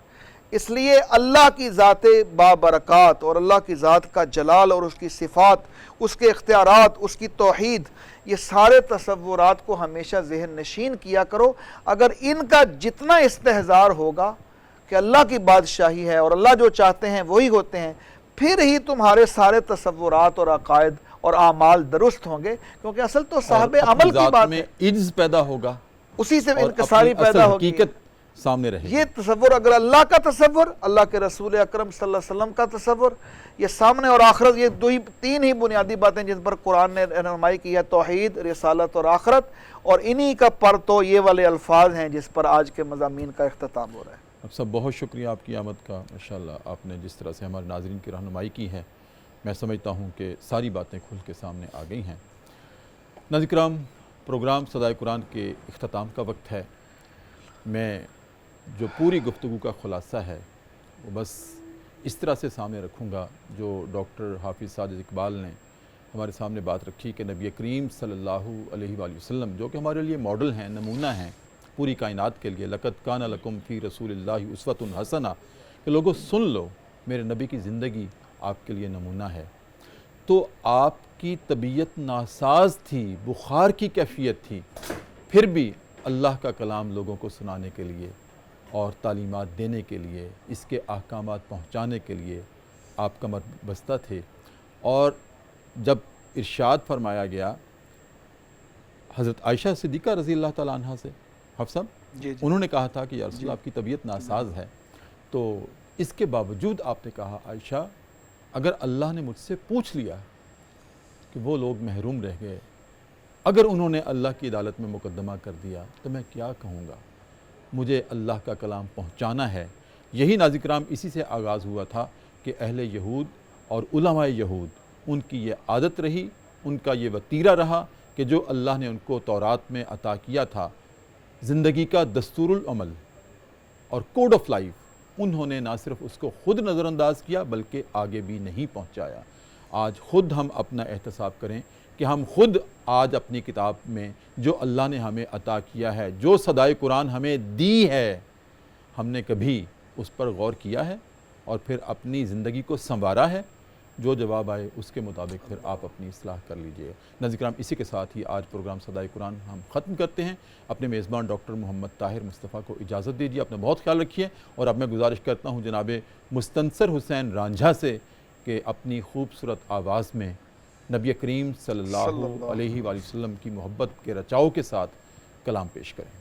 B: اس لیے اللہ کی ذات بابرکات اور اللہ کی ذات کا جلال اور اس کی صفات، اس کے اختیارات، اس کی توحید، یہ سارے تصورات کو ہمیشہ ذہن نشین کیا کرو۔ اگر ان کا جتنا استحضار ہوگا کہ اللہ کی بادشاہی ہے اور اللہ جو چاہتے ہیں وہی ہوتے ہیں، پھر ہی تمہارے سارے تصورات اور عقائد اور اعمال درست ہوں گے، کیونکہ اصل تو صاحب عمل کی بات ہے،
A: عجز پیدا ہوگا،
B: اسی سے انکساری پیدا ہوگی،
A: حقیقت سامنے رہے گی۔
B: یہ تصور، اگر اللہ کا تصور، اللہ کے رسول اکرم صلی اللہ علیہ وسلم کا تصور، یہ سامنے، اور آخرت، یہ تین ہی بنیادی باتیں جن پر قرآن نے رہنمائی کی ہے، توحید، رسالت اور آخرت، اور انہی کا پر تو یہ والے الفاظ ہیں جس پر آج کے مضامین کا اختتام ہو رہا ہے۔
A: اب سب بہت شکریہ آپ کی آمد کا، ماشاءاللہ آپ نے جس طرح سے ہمارے ناظرین کی رہنمائی کی ہے، میں سمجھتا ہوں کہ ساری باتیں کھل کے سامنے آ گئی ہیں۔ ناظرین کرام، پروگرام صدائے قرآن کے اختتام کا وقت ہے۔ میں جو پوری گفتگو کا خلاصہ ہے وہ بس اس طرح سے سامنے رکھوں گا جو ڈاکٹر حافظ ساجد اقبال نے ہمارے سامنے بات رکھی کہ نبی کریم صلی اللہ علیہ وآلہ وسلم جو کہ ہمارے لیے ماڈل ہیں، نمونہ ہیں پوری کائنات کے لیے، لَقَدْ كَانَ لَكُمْ فِي رَسُولِ اللَّهِ أُسْوَةٌ حَسَنَةٌ، کہ لوگوں سن لو، میرے نبی کی زندگی آپ کے لیے نمونہ ہے۔ تو آپ کی طبیعت ناساز تھی، بخار کی کیفیت تھی، پھر بھی اللہ کا کلام لوگوں کو سنانے کے لیے اور تعلیمات دینے کے لیے، اس کے احکامات پہنچانے کے لیے آپ کمر بستہ تھے۔ اور جب ارشاد فرمایا گیا حضرت عائشہ صدیقہ رضی اللہ تعالیٰ عنہ سے، حفصہ
B: جی
A: انہوں نے کہا تھا کہ یا رسول اللہ آپ کی طبیعت ناساز ہے، تو اس کے باوجود آپ نے کہا عائشہ اگر اللہ نے مجھ سے پوچھ لیا کہ وہ لوگ محروم رہ گئے، اگر انہوں نے اللہ کی عدالت میں مقدمہ کر دیا تو میں کیا کہوں گا، مجھے اللہ کا کلام پہنچانا ہے۔ یہی ناظرین کرام اسی سے آغاز ہوا تھا کہ اہل یہود اور علماء یہود ان کی یہ عادت رہی، ان کا یہ وتیرہ رہا کہ جو اللہ نے ان کو تورات میں عطا کیا تھا، زندگی کا دستور العمل اور کوڈ آف لائف، انہوں نے نہ صرف اس کو خود نظر انداز کیا بلکہ آگے بھی نہیں پہنچایا۔ آج خود ہم اپنا احتساب کریں کہ ہم خود آج اپنی کتاب میں جو اللہ نے ہمیں عطا کیا ہے، جو صدائے قرآن ہمیں دی ہے، ہم نے کبھی اس پر غور کیا ہے اور پھر اپنی زندگی کو سنوارا ہے؟ جو جواب آئے اس کے مطابق پھر آپ اپنی اصلاح کر لیجئے۔ ناظرین کرام اسی کے ساتھ ہی آج پروگرام صدائے قرآن ہم ختم کرتے ہیں۔ اپنے میزبان ڈاکٹر محمد طاہر مصطفیٰ کو اجازت دیجیے، اپنا بہت خیال رکھیے، اور اب میں گزارش کرتا ہوں جناب مستنصر حسین رانجھا سے کہ اپنی خوبصورت آواز میں نبی کریم صلی اللہ علیہ وآلہ وسلم کی محبت کے رچاؤ کے ساتھ کلام پیش کریں۔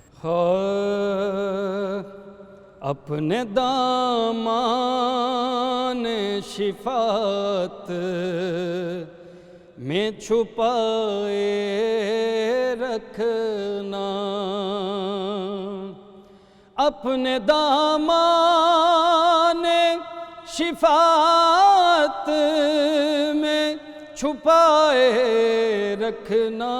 C: اپنے دامان شفاعت میں چھپائے رکھنا، اپنے دامان شفاعت میں چھپائے رکھنا،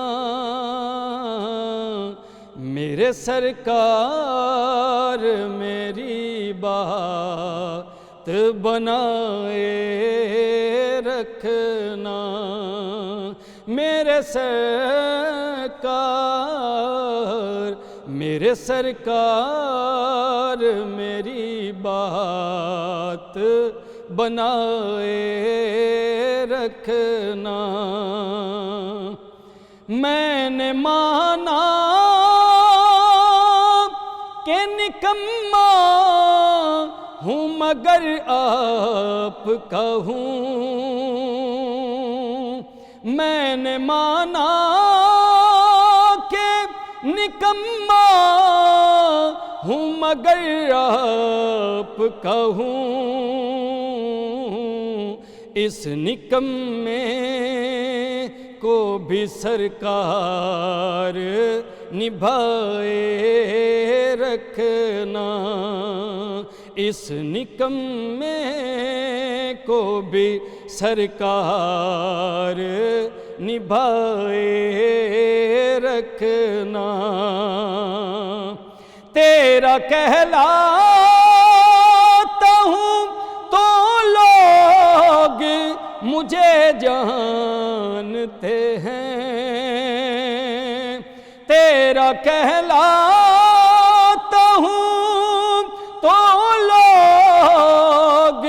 C: میرے سرکار میری بات بنائے رکھنا، میرے سرکار میری بات بنائے رکھنا۔ میں نے مانا کہ نکما ہوں مگر آپ کا ہوں، میں نے مانا کہ نکما ہوں مگر آپ کا ہوں، اس نکمے کو بھی سرکار نبھائے رکھنا، اس نکمے کو بھی سرکار نبھائے رکھنا۔ تیرا کہلاتا ہوں تو لوگ مجھے جانتے ہیں، تیرا کہلاتا ہوں تو لوگ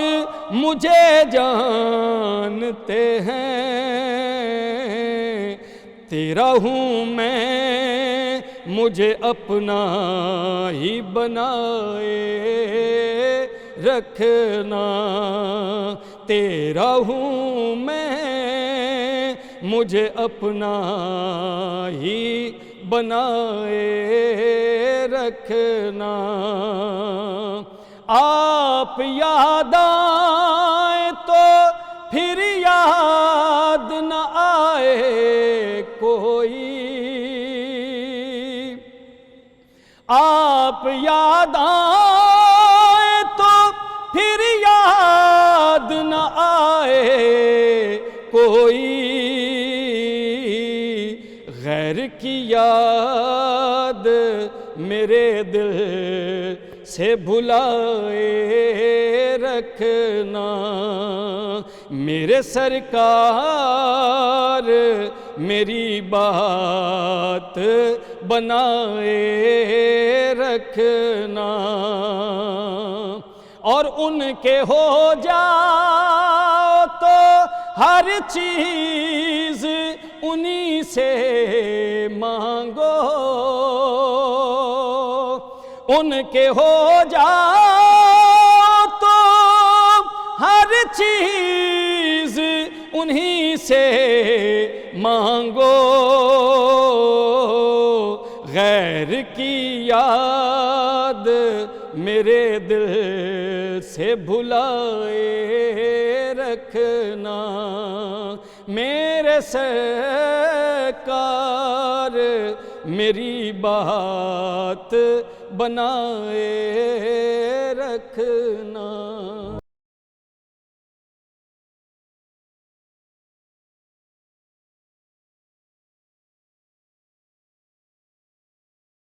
C: مجھے جانتے ہیں، تیرا ہوں میں مجھے اپنا ہی بنائے رکھنا، تیرا ہوں میں مجھے اپنا ہی بنائے رکھنا۔ آپ یاد آئیں تو پھر یاد نہ آئے کوئی، آپ یاد آئیں تو پھر یاد نہ آئے کوئی، غیر کی یاد میرے دل سے بھلائے رکھنا، میرے سرکار میری بات بنائے رکھنا، اور ان کے ہو جاؤ تو ہر چیز انہی سے مانگو، ان کے ہو جاؤ تو ہر چیز انہی سے مانگو، خیر کی یاد میرے دل سے بھلائے رکھنا، میرے سرکار میری بات بنائے رکھنا۔